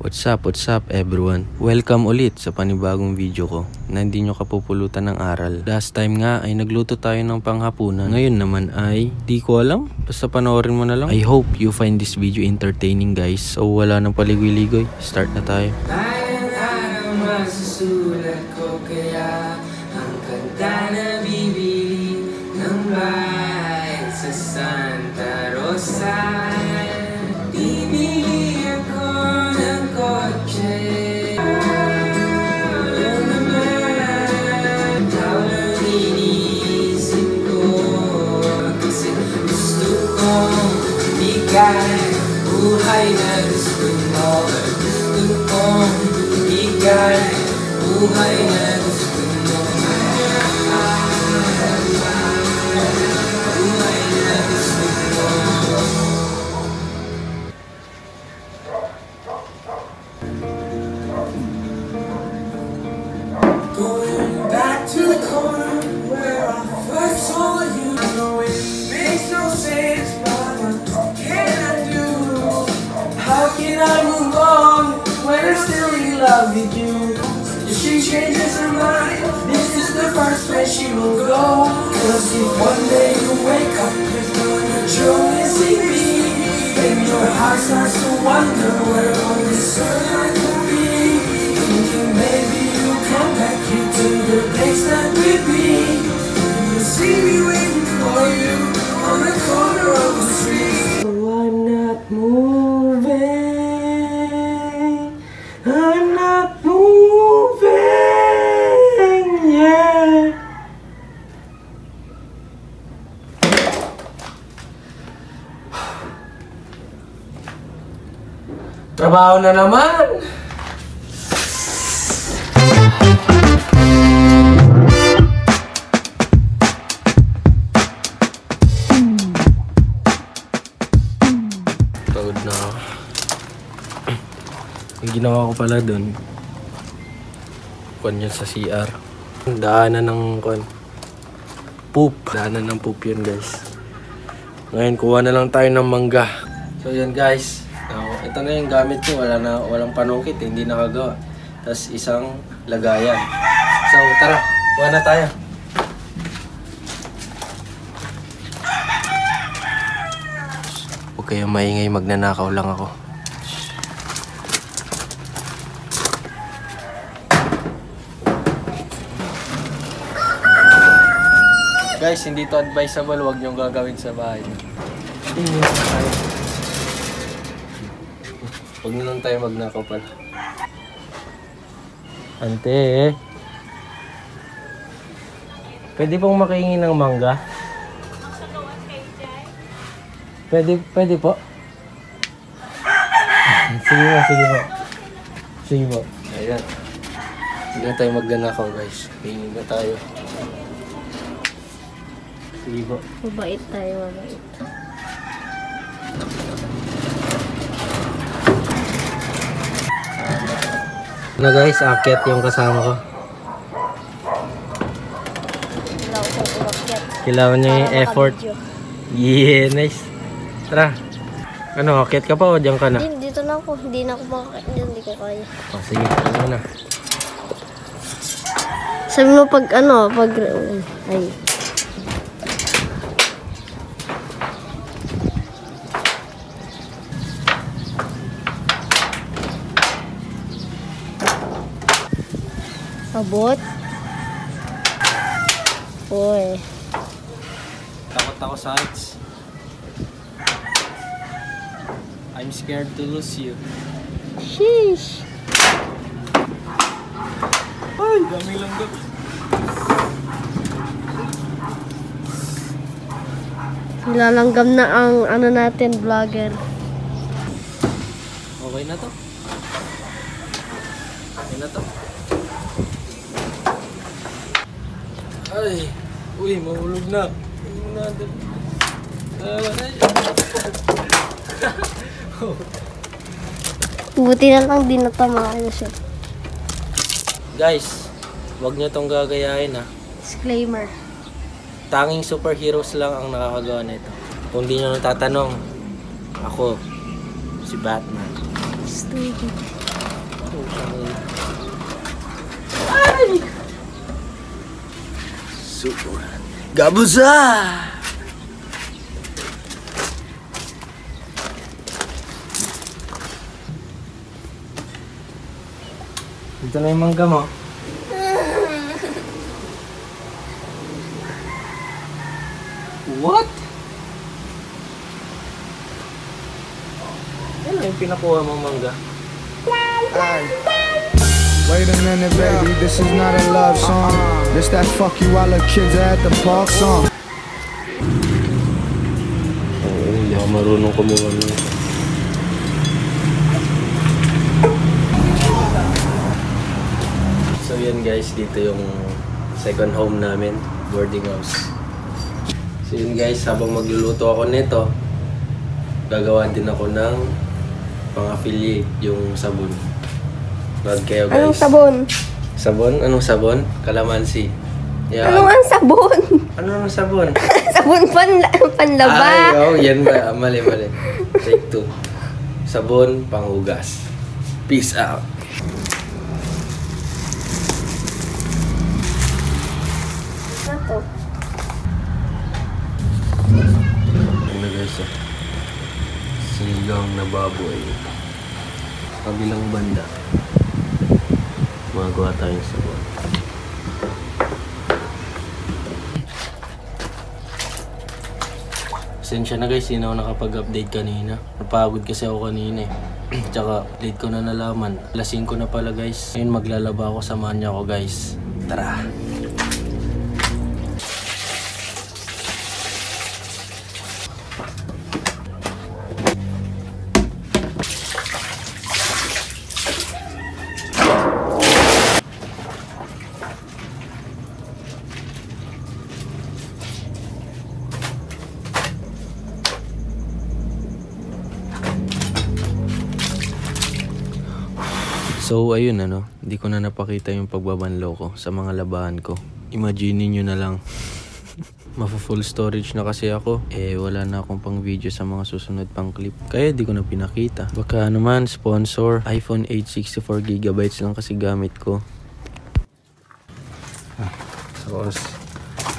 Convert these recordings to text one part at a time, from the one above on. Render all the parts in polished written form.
What's up everyone? Welcome ulit sa panibagong video ko na hindi nyo kapupulutan ng aral. Last time nga ay nagluto tayo ng panghapunan. Ngayon naman ay di ko alam. Basta panoorin mo na lang. I hope you find this video entertaining guys. So wala nang paligoy-ligoy. Start na tayo. Masusulat ko kaya ang kanta na bibili ng bahay sa Santa Rosa. Bibili ako ng kotse. Alam naman, ikaw lang iniisip ko. Kasi gusto kong bigay buhay na gusto mo. Gusto kong bigay buhay na gusto mo. Buhay na gusto mo. Going back to the corner where I first saw you. I know it makes no sense, but what can I do? How can I move on when I'm still in love with you? If she changes her mind, this is the first place she will go. Cause if one day you wake up with the joy missing me, then your heart starts to wonder where all this earth could be. Thinking maybe you'll come back here to the place that we'd be. You'll see me waiting for you on the corner of the street. So I'm not moving, I'm not moving, yeah. Trabaho na naman. Pagod na ako. Yung ginawa ko pala dun, yun sa CR. Daanan ng poop. Daanan ng poop yun guys. Ngayon kuha na lang tayo ng mangga. So yan guys. Ito na yung gamit ko. Walang panukit. Hindi nakagawa. Tapos isang lagayan. So tara. Kuha na tayo. Huwag kayong maingay. Magnanakaw lang ako. Guys, hindi to advisable. Huwag niyong gagawin sa bahay. Huwag na lang tayo magnakaw pala. Ante, pwede pong makahingi ng mangga? Pwede po. Sige po. Sige po. Ayan. Hindi na tayo magnanakaw guys. Hingi na tayo. Sige po. Mabait tayo, mabait. Na guys, akyat yung kasama ko. Kailangan niya yung effort. Yeah, nice. Tara. Ano, akyat ka pa o diyan ka na? Dito na ako. Hindi na ako makakain. Hindi ko kaya. Oh, sige, ano na. Sabi mo pag ay. Abot. Uy. Takot ako sa heights. I'm scared to lose you. Sheesh. Ay, dami lang daw. Nilalanggam na ang natin, vlogger. Okay na to. Okay na to. Ay, uy, mahulog na. Buti na lang di natamaan siya. Guys, wag nyo tong gagayahin ha. Disclaimer. Tanging superheroes lang ang nakakagawa nito. Kung di nyo natatanong, ako, si Batman. Stupid. Subuhan. Gabuza! Ito na yung mangga mo. What? Ano yung pinakuha mong mangga? Wait a minute, baby, this is not a love song. This that fuck you all the kids at the park song. Oo, hindi ako marunong kumuha niya. So yan guys, dito yung second home namin, boarding house. So yun guys, habang magluluto ako nito, gagawa din ako ng pang-affiliate yung sabon. Nood kayo guys. Anong sabon? Sabon? Anong sabon? Kalamansi. Yan. Ano ang sabon? Ano ang sabon? Sabon panlaba. Ay, oh, yan ba? Mali. Take 2. Sabon, panghugas. Peace out. Ito. Ano guys, sinigang na baboy. Kabilang banda. Magawa tayong sabon. Pasensya na guys, hindi na ako nakapag-update kanina. Napagod kasi ako kanina eh. Tsaka late ko na nalaman. Alas 5 na pala guys. Ngayon maglalaba ako, samahan niya ako guys. Tara! So ayun hindi ko na napakita yung pagbabanlaw ko sa mga labahan ko. Imagine nyo na lang. Mafa-full storage na kasi ako. Wala na akong pang video sa mga susunod pang clip. Kaya di ko na pinakita. Baka naman sponsor, iPhone 8 64GB lang kasi gamit ko.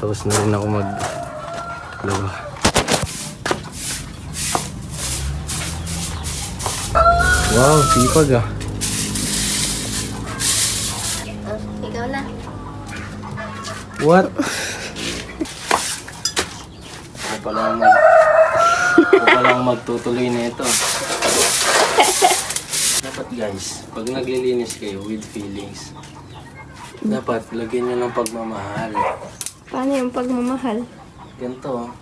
Tapos na rin ako maglaba. Wow, sipag ah. Ikaw na. What? Ako palang magtutuloy na ito. Dapat guys, pag naglilinis kayo with feelings, dapat lagyan nyo ng pagmamahal. Paano yung pagmamahal? Ganito.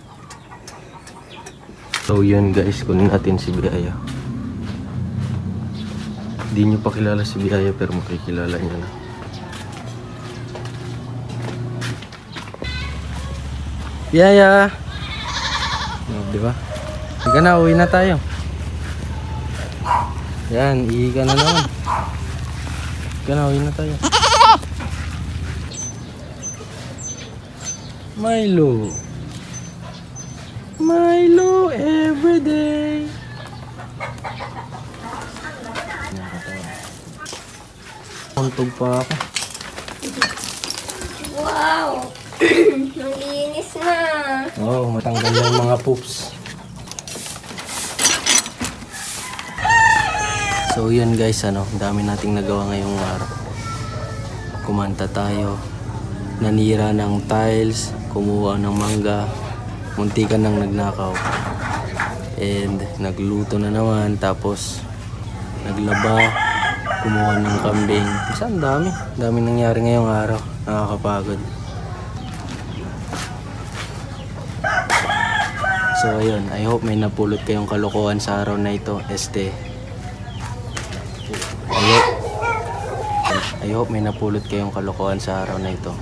So yun guys, kunin natin si Biaya. Hindi nyo pa kilala si Biaya pero makikilala nyo na. Biaya! Di ba? Higa na, uwi na tayo. Yan, ihiga na naman. Higa na, uwi na tayo. Milo. Milo everyday. Untog pa ako. Wow! Nalinis na. Oh, matanggal yung mga poops. So yun guys, ang dami nating nagawa ngayong araw. Kumanta tayo, nanira ng tiles, kumuha ng mangga, muntikan ng nagnakaw, and nagluto na naman, tapos naglaba, kumuha ng kambing. Kasi ang dami nangyari ngayong araw. Nakakapagod. So ayun, I hope may napulot kayong kalokohan sa araw na ito. I hope may napulot kayong kalokohan sa araw na ito.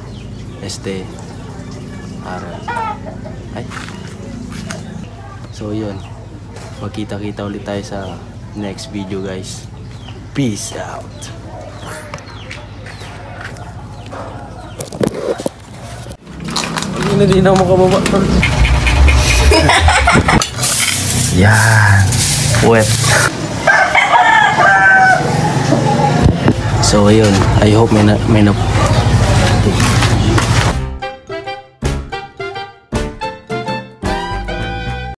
Araw. Ay. So yun, magkita-kita ulit tayo sa next video guys. Peace out. Hindi na ako makababa. Yan. Wet. So ayun, I hope may